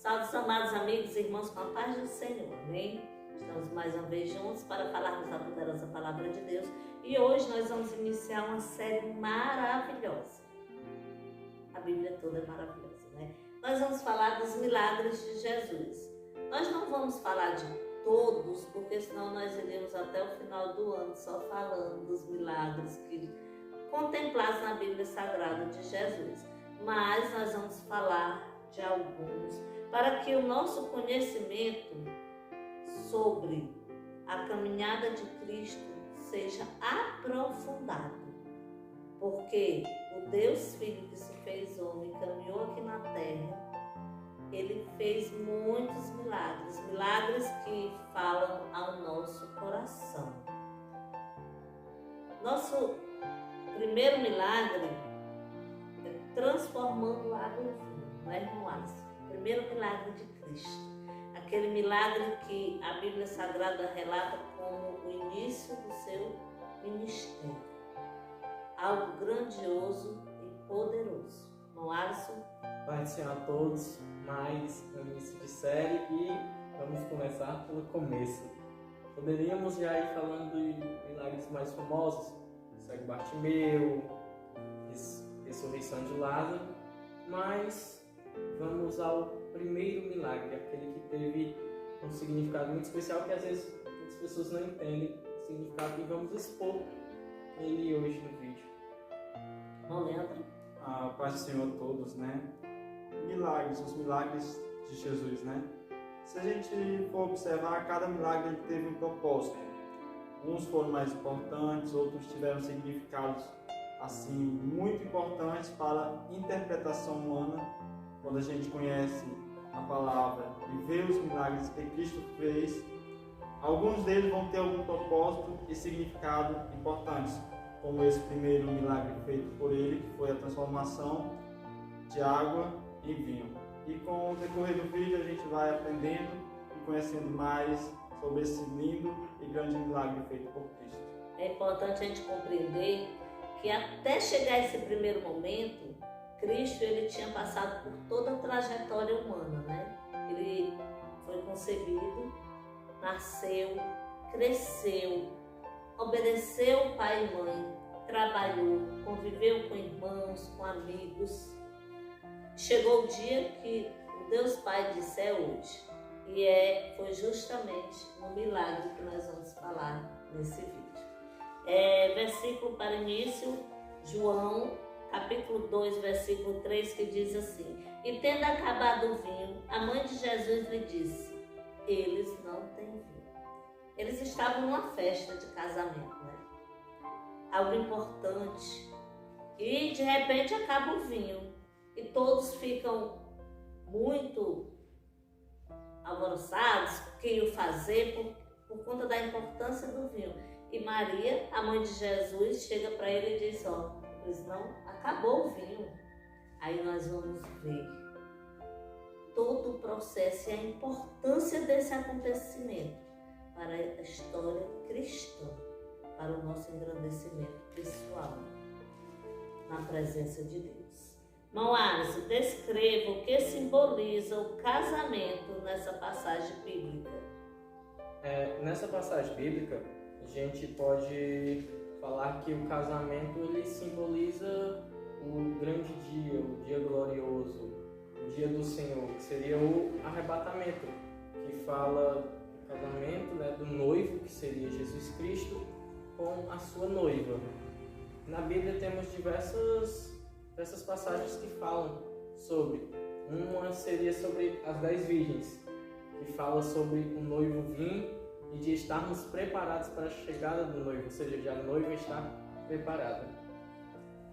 Salve, amados amigos e irmãos, com a paz do Senhor, amém? Estamos mais uma vez juntos para falarmos da poderosa palavra de Deus e hoje nós vamos iniciar uma série maravilhosa. A Bíblia toda é maravilhosa, né? Nós vamos falar dos milagres de Jesus. Nós não vamos falar de todos, porque senão nós iremos até o final do ano só falando dos milagres que contemplados na Bíblia Sagrada de Jesus. Mas nós vamos falar de alguns, para que o nosso conhecimento sobre a caminhada de Cristo seja aprofundado. Porque o Deus Filho que se fez homem, caminhou aqui na terra, ele fez muitos milagres, milagres que falam ao nosso coração. Nosso primeiro milagre é transformando água em vinho, não é, irmão Alisson? O primeiro milagre de Cristo. Aquele milagre que a Bíblia Sagrada relata como o início do seu ministério. Algo grandioso e poderoso. Irmão Alisson? Pai do Senhor a todos, mais um início de série e vamos começar pelo começo. Poderíamos já ir falando de milagres mais famosos, cego Bartimeu, ressurreição de Lázaro, mas vamos ao primeiro milagre, aquele que teve um significado muito especial que às vezes muitas pessoas não entendem o significado e vamos expor ele hoje no vídeo. Irmão Leandro? A paz do Senhor a todos, né? Milagres, os milagres de Jesus, né? Se a gente for observar, cada milagre ele teve um propósito. Uns foram mais importantes, outros tiveram significados assim muito importantes para a interpretação humana. Quando a gente conhece a palavra e vê os milagres que Cristo fez, alguns deles vão ter algum propósito e significado importantes, como esse primeiro milagre feito por ele, que foi a transformação de água em vinho. E com o decorrer do vídeo a gente vai aprendendo e conhecendo mais sobre esse lindo e grande milagre feito por Cristo. É importante a gente compreender que até chegar a esse primeiro momento, Cristo ele tinha passado por toda a trajetória humana, né? Ele foi concebido, nasceu, cresceu, obedeceu pai e mãe, trabalhou, conviveu com irmãos, com amigos. Chegou o dia que o Deus Pai disse é hoje. E foi justamente no milagre que nós vamos falar nesse vídeo. Versículo para início, João, capítulo 2, versículo 3, que diz assim: E tendo acabado o vinho, a mãe de Jesus lhe disse: Eles não têm vinho. Eles estavam numa festa de casamento, né? Algo importante. E de repente acaba o vinho. E todos ficam muito alvoroçados, o que iam fazer por conta da importância do vinho. E Maria, a mãe de Jesus, chega para ele e diz: ó, eles não, acabou o vinho. Aí nós vamos ver todo o processo e a importância desse acontecimento para a história cristã, para o nosso engrandecimento pessoal na presença de Deus. Irmão Alisson, descreva o que simboliza o casamento nessa passagem bíblica. Nessa passagem bíblica, a gente pode falar que o casamento ele simboliza o grande dia, o dia glorioso, o dia do Senhor, que seria o arrebatamento, que fala do casamento, né, do noivo, que seria Jesus Cristo, com a sua noiva. Na Bíblia temos diversas passagens que falam sobre. Uma seria sobre as 10 virgens, que fala sobre o noivo vir e de estarmos preparados para a chegada do noivo, ou seja, já a noiva está preparada.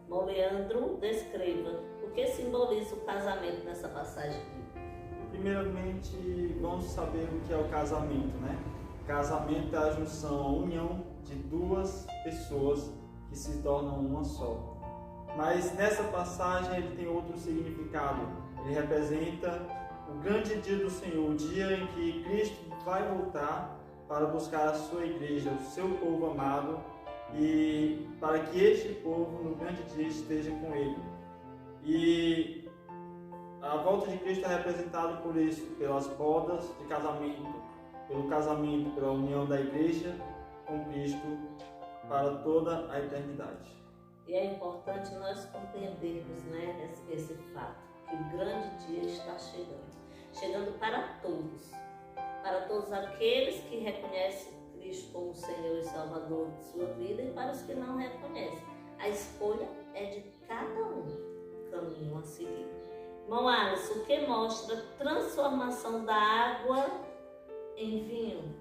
Bom, Leandro, descreva o que simboliza o casamento nessa passagem bíblica. Primeiramente, vamos saber o que é o casamento, né? Casamento é a junção, a união de duas pessoas que se tornam uma só. Mas nessa passagem ele tem outro significado. Ele representa o grande dia do Senhor, o dia em que Cristo vai voltar para buscar a sua igreja, o seu povo amado, e para que este povo no grande dia esteja com ele. E A volta de Cristo é representada por isso, pelas bodas de casamento, pelo casamento, pela união da igreja com Cristo para toda a eternidade. E é importante nós compreendermos, né, esse fato, que o grande dia está chegando para todos aqueles que reconhecem Cristo como Senhor e Salvador de sua vida e para os que não reconhecem. A escolha é de cada um, o caminho a seguir. Irmão Alisson, o que mostra a transformação da água em vinho?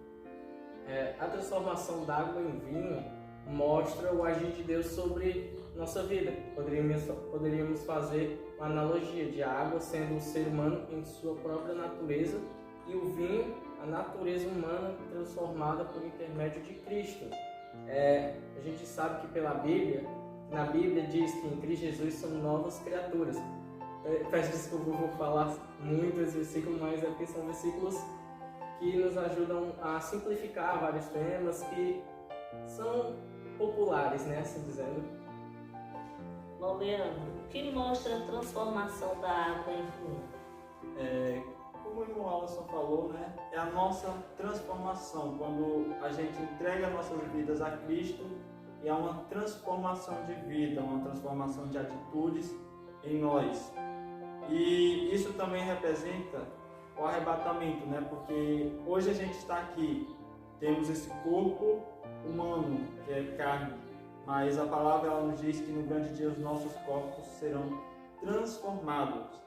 A transformação da água em vinho mostra o agir de Deus sobre nossa vida. Poderíamos fazer uma analogia de a água sendo o ser humano em sua própria natureza e o vinho, a natureza humana transformada por intermédio de Cristo. A gente sabe que na Bíblia diz que em Cristo Jesus somos novas criaturas. Peço desculpa por falar muito esse versículo, mas é porque são versículos que nos ajudam a simplificar vários temas que são populares, né, assim dizendo. Bom, Leandro, o que mostra a transformação da água em vinho? Como o irmão Alisson falou, né, é a nossa transformação, quando a gente entrega nossas vidas a Cristo, e há uma transformação de vida, uma transformação de atitudes em nós. E isso também representa o arrebatamento, né? Porque hoje a gente está aqui, temos esse corpo humano, que é carne, mas a palavra ela nos diz que no grande dia os nossos corpos serão transformados.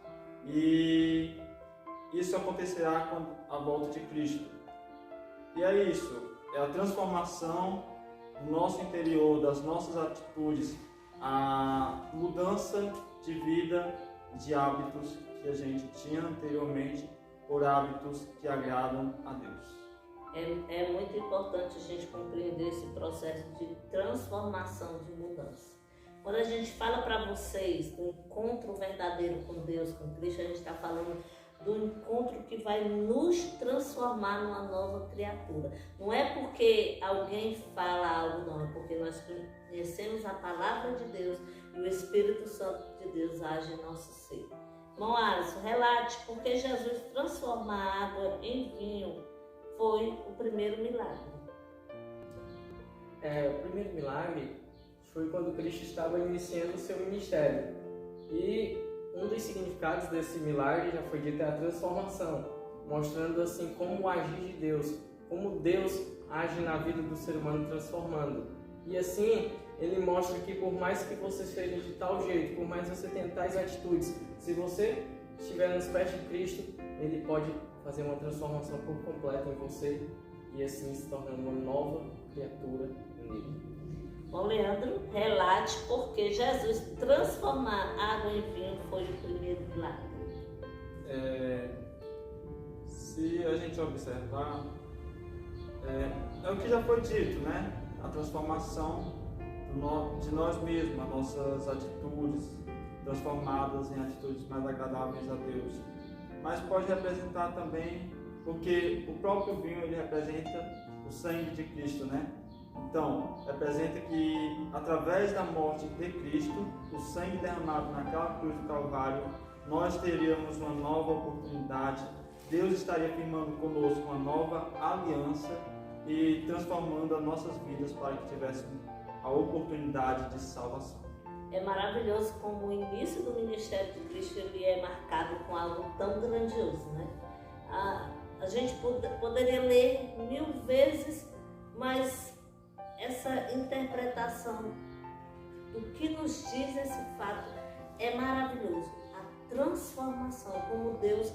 E isso acontecerá com a volta de Cristo. E é isso, é a transformação do nosso interior, das nossas atitudes, a mudança de vida, de hábitos que a gente tinha anteriormente por hábitos que agradam a Deus. É muito importante a gente compreender esse processo de transformação, de mudança. Quando a gente fala para vocês do encontro verdadeiro com Deus, com Cristo, a gente está falando do encontro que vai nos transformar numa nova criatura. Não é porque alguém fala algo, não, é porque nós conhecemos a palavra de Deus e o Espírito Santo de Deus age em nosso ser. Irmão Alisson, relate porque Jesus transformar a água em vinho foi o primeiro milagre. O primeiro milagre foi quando Cristo estava iniciando o seu ministério. E um dos significados desse milagre, já foi dito, é a transformação, mostrando assim como o agir de Deus, como Deus age na vida do ser humano transformando. E assim, ele mostra que por mais que você seja de tal jeito, por mais que você tenha tais atitudes, se você estiver nos pés de Cristo, ele pode fazer uma transformação por completo em você e assim se tornando uma nova criatura nele. Bom, Leandro, relate porque Jesus transformar água em vinho foi o primeiro milagre. Se a gente observar, é o que já foi dito, né? A transformação de nós mesmos, as nossas atitudes transformadas em atitudes mais agradáveis a Deus. Mas pode representar também, porque o próprio vinho ele representa o sangue de Cristo, né? Então, representa que através da morte de Cristo, o sangue derramado naquela cruz do Calvário, nós teríamos uma nova oportunidade. Deus estaria firmando conosco uma nova aliança e transformando as nossas vidas para que tivéssemos a oportunidade de salvação. É maravilhoso como o início do ministério de Cristo ele é marcado com algo tão grandioso, né? A gente poderia ler 1000 vezes, mas essa interpretação do que nos diz esse fato é maravilhoso. A transformação, como Deus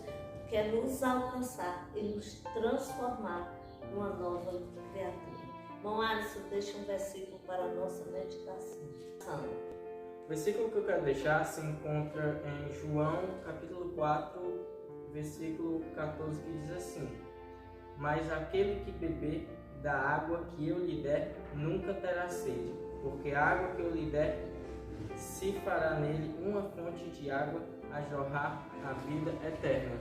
quer nos alcançar e nos transformar numa nova criatura. Bom, Alisson, deixa um versículo para a nossa meditação. O versículo que eu quero deixar se encontra em João, capítulo 4, versículo 14, que diz assim: Mas aquele que beber da água que eu lhe der, nunca terá sede, porque a água que eu lhe der se fará nele uma fonte de água a jorrar a vida eterna.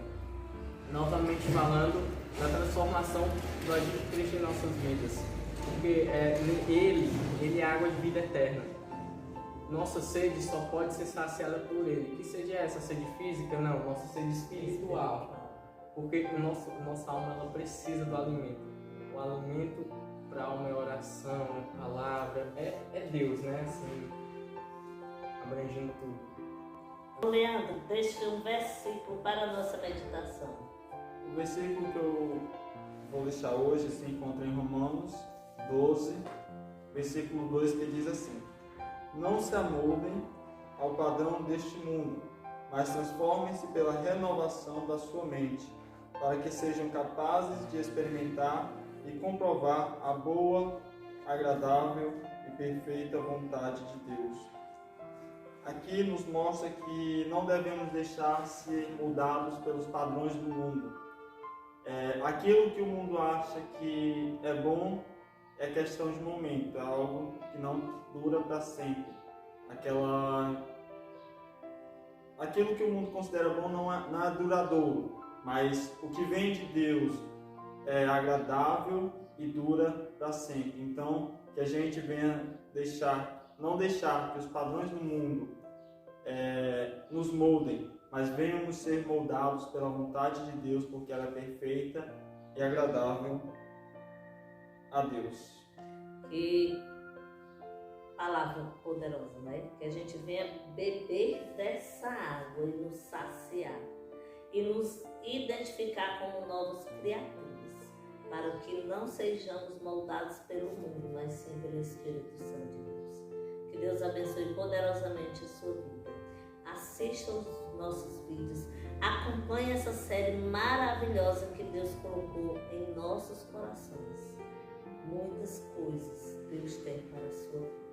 Novamente falando da transformação do agir de Cristo em nossas vidas, porque ele é a água de vida eterna. nossa sede só pode ser saciada por Ele. Que sede é essa? Sede física? Não, nossa sede espiritual. Porque nossa alma ela precisa do alimento. O alimento para a alma é oração, palavra, é Deus, né? Assim, abrangendo tudo. Leandro, deixa um versículo para a nossa meditação. O versículo que eu vou deixar hoje se encontra em Romanos 12, versículo 2, que diz assim: não se amoldem ao padrão deste mundo, mas transformem-se pela renovação da sua mente, para que sejam capazes de experimentar e comprovar a boa, agradável e perfeita vontade de Deus. Aqui nos mostra que não devemos deixar-se moldados pelos padrões do mundo. Aquilo que o mundo acha que é bom é questão de momento, é algo que não dura para sempre. Aquilo que o mundo considera bom não é duradouro, mas o que vem de Deus é agradável e dura para sempre. Então, que a gente venha não deixar que os padrões do mundo nos moldem, mas venhamos ser moldados pela vontade de Deus, porque ela é perfeita e agradável a Deus. Que palavra poderosa, né? Que a gente venha beber dessa água e nos saciar e nos identificar como novas criaturas, para que não sejamos moldados pelo mundo, mas sim pelo Espírito Santo de Deus. Que Deus abençoe poderosamente a sua vida. Assista os nossos vídeos, acompanhe essa série maravilhosa que Deus colocou em nossos corações. Muitas coisas Deus tem para a sua vida.